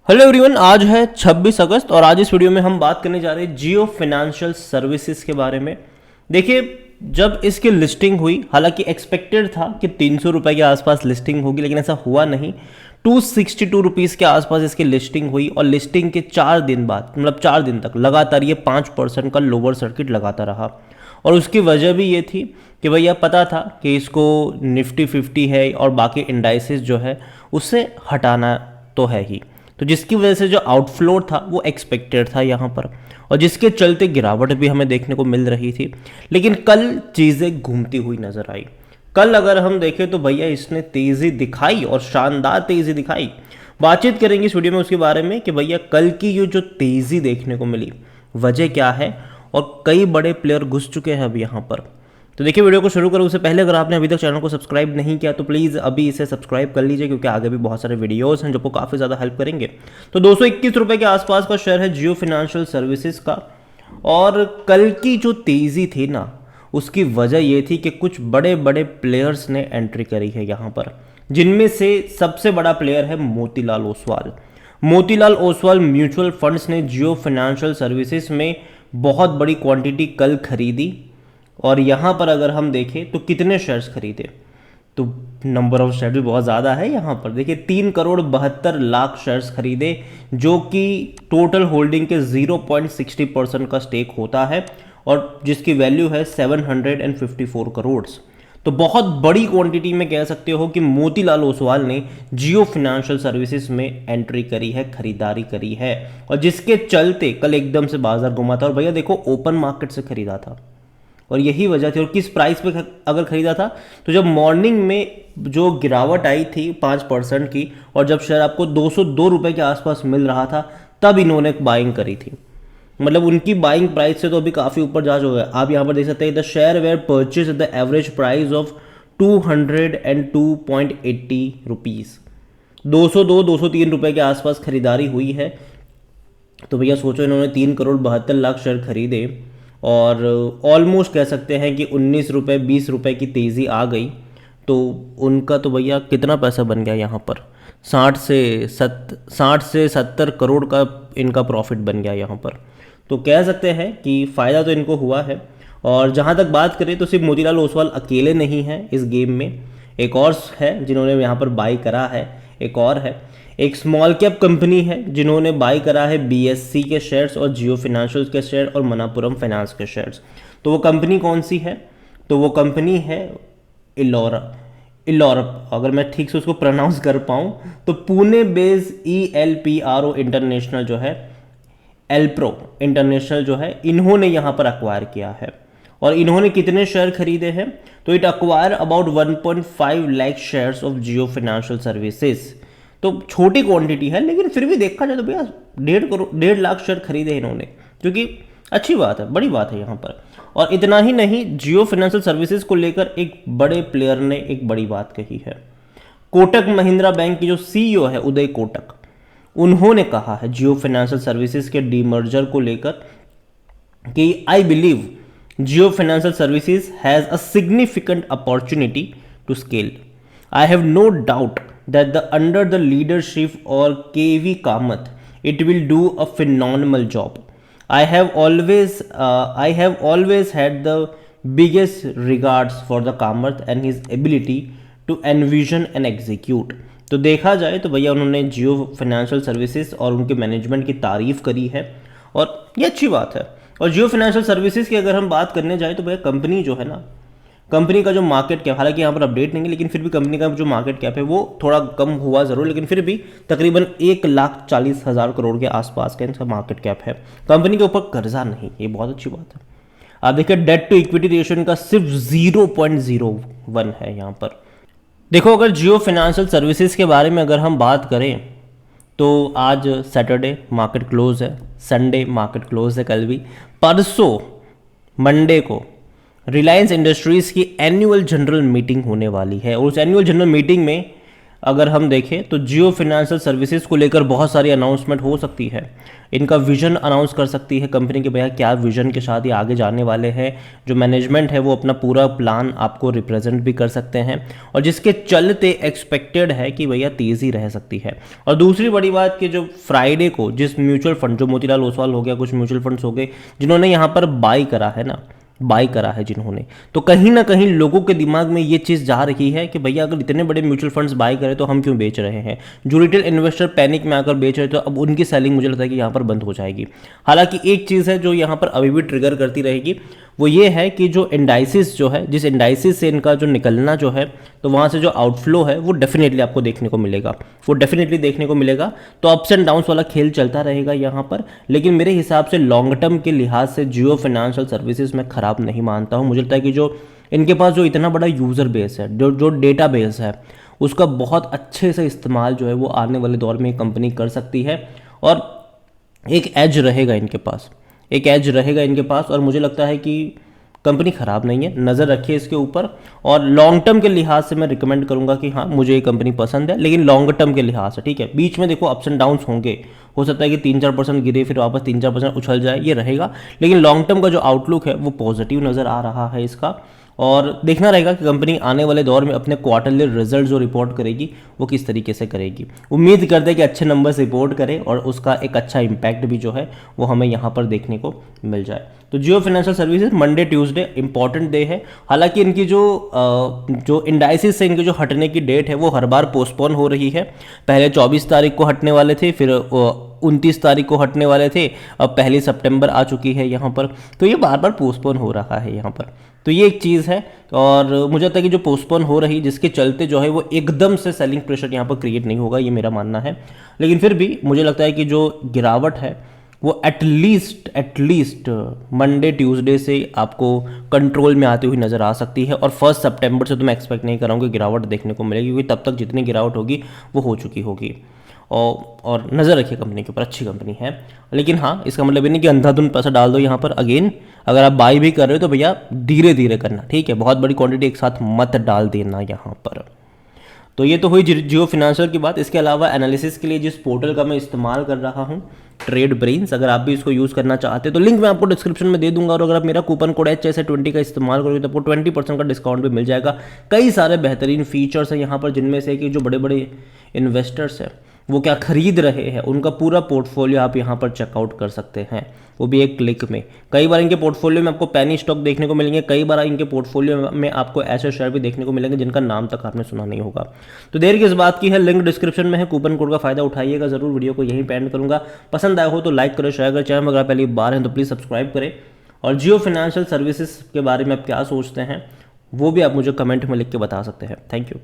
Hello everyone, आज है 26 अगस्त और आज इस वीडियो में हम बात करने जा रहे हैं जियो फाइनेंशियल सर्विसेज के बारे में। देखिए, जब इसकी लिस्टिंग हुई, हालांकि एक्सपेक्टेड था कि 300 रुपये के आसपास लिस्टिंग होगी, लेकिन ऐसा हुआ नहीं। 262 रुपीज़ के आसपास इसकी लिस्टिंग हुई और लिस्टिंग के 4 दिन बाद, मतलब 4 दिन तक लगातार ये 5% का लोअर सर्किट लगाता रहा। और उसकी वजह भी ये थी कि भैया पता था कि इसको निफ्टी 50 है और बाकी इंडाइसेस जो है उससे हटाना तो है ही, तो जिसकी वजह से जो आउटफ्लो था वो एक्सपेक्टेड था यहाँ पर, और जिसके चलते गिरावट भी हमें देखने को मिल रही थी। लेकिन कल चीज़ें घूमती हुई नजर आई। कल अगर हम देखें तो भैया इसने तेज़ी दिखाई और शानदार तेज़ी दिखाई। बातचीत करेंगे इस वीडियो में उसके बारे में कि भैया कल की ये जो तेज़ी देखने को मिली, वजह क्या है, और कई बड़े प्लेयर घुस चुके हैं अब यहाँ पर। तो देखिए, वीडियो को शुरू करूँ उससे पहले अगर आपने अभी तक चैनल को सब्सक्राइब नहीं किया तो प्लीज़ अभी इसे सब्सक्राइब कर लीजिए, क्योंकि आगे भी बहुत सारे वीडियोस हैं जो आपको काफ़ी ज़्यादा हेल्प करेंगे। तो 221 रुपये के आसपास का शेयर है जियो फाइनेंशियल सर्विसेज का। और कल की जो तेज़ी थी ना, उसकी वजह ये थी कि कुछ बड़े बड़े प्लेयर्स ने एंट्री करी है यहाँ पर, जिनमें से सबसे बड़ा प्लेयर है मोतीलाल ओसवाल। मोतीलाल ओसवाल म्यूचुअल फंड्स ने जियो फाइनेंशियल सर्विसेज में बहुत बड़ी क्वांटिटी कल खरीदी। और यहाँ पर अगर हम देखें तो कितने शेयर्स खरीदे, तो नंबर ऑफ शेयर भी बहुत ज़्यादा है यहाँ पर। देखिए, 3,72,00,000 शेयर्स खरीदे, जो कि टोटल होल्डिंग के 0.60% का स्टेक होता है और जिसकी वैल्यू है 754 करोड़। तो बहुत बड़ी क्वांटिटी में कह सकते हो कि मोतीलाल ओसवाल ने जियो फाइनेंशियल सर्विसेज में एंट्री करी है, खरीदारी करी है, और जिसके चलते कल एकदम से बाजार घुमा था। और भैया देखो, ओपन मार्केट से खरीदा था और यही वजह थी। और किस प्राइस पे अगर खरीदा था, तो जब मॉर्निंग में जो गिरावट आई थी 5% की, और जब शेयर आपको 202 रुपये के आसपास मिल रहा था, तब इन्होंने बाइंग करी थी। मतलब उनकी बाइंग प्राइस से तो अभी काफ़ी ऊपर जा चुका है। आप यहाँ पर देख सकते हैं, the share were purchase at the average price of 202.80 rupees. 203 रुपये के आसपास खरीदारी हुई है। तो भैया सोचो, इन्होंने 3,72,00,000 शेयर खरीदे और ऑलमोस्ट कह सकते हैं कि 19 रुपये 20 रुपये की तेज़ी आ गई। तो उनका तो भैया कितना पैसा बन गया यहाँ पर, 60 से 70 करोड़ का इनका प्रॉफिट बन गया यहाँ पर। तो कह सकते हैं कि फ़ायदा तो इनको हुआ है। और जहाँ तक बात करें तो सिर्फ मोतीलाल ओसवाल अकेले नहीं हैं इस गेम में, एक और है जिन्होंने यहाँ पर बाई करा है। एक और है, एक स्मॉल कैप कंपनी है जिन्होंने बाई करा है बीएससी के शेयर्स और जियो फाइनेंशियल के शेयर और मनापुरम फाइनेंस के शेयर्स। तो वो कंपनी कौन सी है, तो वो कंपनी है इलोरप, अगर मैं ठीक से उसको प्रोनाउंस कर पाऊँ तो पुणे बेस्ड ELPRO इंटरनेशनल जो है, एल्प्रो इंटरनेशनल जो है, इन्होंने यहाँ पर अक्वायर किया है। और इन्होंने कितने शेयर खरीदे हैं, तो it acquire about 1.5 lakh shares of Jio financial services. तो छोटी क्वांटिटी है, लेकिन फिर भी देखा जाए तो भैया 1.5 लाख शेयर खरीदे इन्होंने, क्योंकि अच्छी बात है, बड़ी बात है यहाँ पर। और इतना ही नहीं, जियो फाइनेंशियल सर्विसेज को लेकर एक बड़े प्लेयर ने एक बड़ी बात कही है। कोटक महिंद्रा बैंक की जो CEO है उदय कोटक, उन्होंने कहा है जियो फाइनेंशियल सर्विसेज के डीमर्जर को लेकर कि I believe Jio financial services has a significant opportunity to scale. I have no doubt that under the leadership or KV Kamath, it will do a phenomenal job. I have always had the biggest regards for the Kamath and his ability to envision and execute. तो देखा जाए तो भैया उन्होंने जियो financial services और उनके management की तारीफ करी है, और ये अच्छी बात है। और जियो फाइनेंशियल सर्विसेज की अगर हम बात करने जाए तो भैया कंपनी जो है ना, कंपनी का जो मार्केट कैप, हालांकि यहाँ पर अपडेट नहीं है, लेकिन फिर भी कंपनी का जो मार्केट कैप है वो थोड़ा कम हुआ ज़रूर, लेकिन फिर भी तकरीबन 1,40,000 करोड़ के आसपास का इनका मार्केट कैप है। कंपनी के ऊपर कर्जा नहीं, ये बहुत अच्छी बात है। आप देखिए, डेट टू इक्विटी रेशियो इनका सिर्फ 0.01 है यहाँ पर। देखो, अगर जियो फाइनेंशियल सर्विसेज के बारे में अगर हम बात करें तो आज सैटरडे मार्केट क्लोज है, संडे मार्केट क्लोज है, कल भी। परसों मंडे को रिलायंस इंडस्ट्रीज़ की एनुअल जनरल मीटिंग होने वाली है, और उस एनुअल जनरल मीटिंग में अगर हम देखें तो जियो फाइनेंशियल सर्विसेज को लेकर बहुत सारी अनाउंसमेंट हो सकती है। इनका विजन अनाउंस कर सकती है कंपनी के, भैया क्या विजन के साथ ये आगे जाने वाले हैं। जो मैनेजमेंट है वो अपना पूरा प्लान आपको रिप्रेजेंट भी कर सकते हैं, और जिसके चलते एक्सपेक्टेड है कि भैया तेज़ी रह सकती है। और दूसरी बड़ी बात कि जो फ्राइडे को जिस म्यूचुअल फंड, जो मोतीलाल ओसवाल हो गया, कुछ म्यूचुअल फंड्स हो गए जिन्होंने यहाँ पर बाई करा है ना, बाई करा है जिन्होंने, तो कहीं ना कहीं लोगों के दिमाग में ये चीज़ जा रही है कि भैया अगर इतने बड़े म्यूचुअल फंड्स बाई करें तो हम क्यों बेच रहे हैं। जो रिटेल इन्वेस्टर पैनिक में आकर बेच रहे तो अब उनकी सेलिंग मुझे लगता है कि यहाँ पर बंद हो जाएगी। हालांकि एक चीज़ है जो यहाँ पर अभी भी ट्रिगर करती रहेगी, वो ये है कि जो इंडाइसिस जो है, जिस इंडाइसिस से इनका जो निकलना जो है, तो वहाँ से जो आउटफ्लो है वो डेफिनेटली आपको देखने को मिलेगा, वो डेफिनेटली देखने को मिलेगा। तो अप्स एंड डाउन्स वाला खेल चलता रहेगा यहाँ पर, लेकिन मेरे हिसाब से लॉन्ग टर्म के लिहाज से जियो फाइनेंशियल सर्विसेज मैं ख़राब नहीं मानता हूँ। मुझे लगता है कि जो इनके पास जो इतना बड़ा यूज़र बेस है, जो डेटा बेस है, उसका बहुत अच्छे से इस्तेमाल जो है वो आने वाले दौर में कंपनी कर सकती है, और एक एज रहेगा इनके पास, एक एज रहेगा इनके पास। और मुझे लगता है कि कंपनी ख़राब नहीं है, नज़र रखिए इसके ऊपर। और लॉन्ग टर्म के लिहाज से मैं रिकमेंड करूंगा कि हाँ मुझे ये कंपनी पसंद है, लेकिन लॉन्ग टर्म के लिहाज से, ठीक है, बीच में देखो अप्स एंड डाउन्स होंगे, हो सकता है कि 3-4% गिरे फिर वापस 3-4% उछल जाए, ये रहेगा, लेकिन लॉन्ग टर्म का जो आउटलुक है वो पॉजिटिव नज़र आ रहा है इसका। और देखना रहेगा कि कंपनी आने वाले दौर में अपने क्वार्टरली रिजल्ट जो रिपोर्ट करेगी वो किस तरीके से करेगी। उम्मीद करते हैं कि अच्छे नंबर्स रिपोर्ट करे और उसका एक अच्छा इंपैक्ट भी जो है वो हमें यहाँ पर देखने को मिल जाए। तो Jio financial services Monday Tuesday important day है। हालांकि इनकी जो इंडाइसिस से इनके जो हटने की डेट है वो हर बार पोस्टपोन हो रही है। पहले 24 तारीख को हटने वाले थे, फिर 29 तारीख को हटने वाले थे, अब 1 सितंबर आ चुकी है यहाँ पर, तो ये बार बार पोस्टपोन हो रहा है यहाँ पर। तो ये एक चीज़ है, और मुझे लगता है कि जो पोस्टपोन हो रही, जिसके चलते जो है वो एकदम से सेलिंग प्रेशर यहाँ पर क्रिएट नहीं होगा, ये मेरा मानना है। लेकिन फिर भी मुझे लगता है कि जो गिरावट है वो एटलीस्ट मंडे ट्यूसडे से आपको कंट्रोल में आती हुई नज़र आ सकती है। और 1 सितंबर से तो मैं एक्सपेक्ट नहीं कर रहा हूँ कि गिरावट देखने को मिलेगी, क्योंकि तब तक जितनी गिरावट होगी वो हो चुकी होगी। और नज़र रखिए कंपनी के ऊपर, अच्छी कंपनी है। लेकिन हाँ, इसका मतलब ये नहीं कि अंधाधुंध पैसा डाल दो यहाँ पर। अगेन अगर आप बाई भी कर रहे हो तो भैया धीरे धीरे करना, ठीक है, बहुत बड़ी क्वांटिटी एक साथ मत डाल देना यहाँ पर। तो ये तो हुई जियो फाइनेंशियल की बात। इसके अलावा एनालिसिस के लिए जिस पोर्टल का मैं इस्तेमाल कर रहा हूँ, ट्रेड ब्रेन्स, अगर आप भी इसको यूज़ करना चाहते हैं तो लिंक मैं आपको डिस्क्रिप्शन में दे दूंगा। और अगर आप मेरा कूपन कोड HSA20 का इस्तेमाल करोगे तो आपको 20% का डिस्काउंट भी मिल जाएगा। कई सारे बेहतरीन फीचर्स हैं यहाँ पर, जिनमें से कि जो बड़े बड़े इन्वेस्टर्स हैं वो क्या खरीद रहे हैं, उनका पूरा पोर्टफोलियो आप यहाँ पर चेकआउट कर सकते हैं, वो भी एक क्लिक में। कई बार इनके पोर्टफोलियो में आपको पेनी स्टॉक देखने को मिलेंगे, कई बार इनके पोर्टफोलियो में आपको ऐसे शेयर भी देखने को मिलेंगे जिनका नाम तक आपने सुना नहीं होगा। तो देर किस बात की है, लिंक डिस्क्रिप्शन में है, कूपन कोड का फायदा उठाइएगा जरूर। वीडियो को यहीं पे एंड करूंगा। पसंद आया हो तो लाइक करें, शेयर करें, चैनल अगर पहली बार हैं तो प्लीज़ सब्सक्राइब करें। और जियो फाइनेंशियल सर्विसेज के बारे में आप क्या सोचते हैं वो भी आप मुझे कमेंट में लिख के बता सकते हैं। Thank you.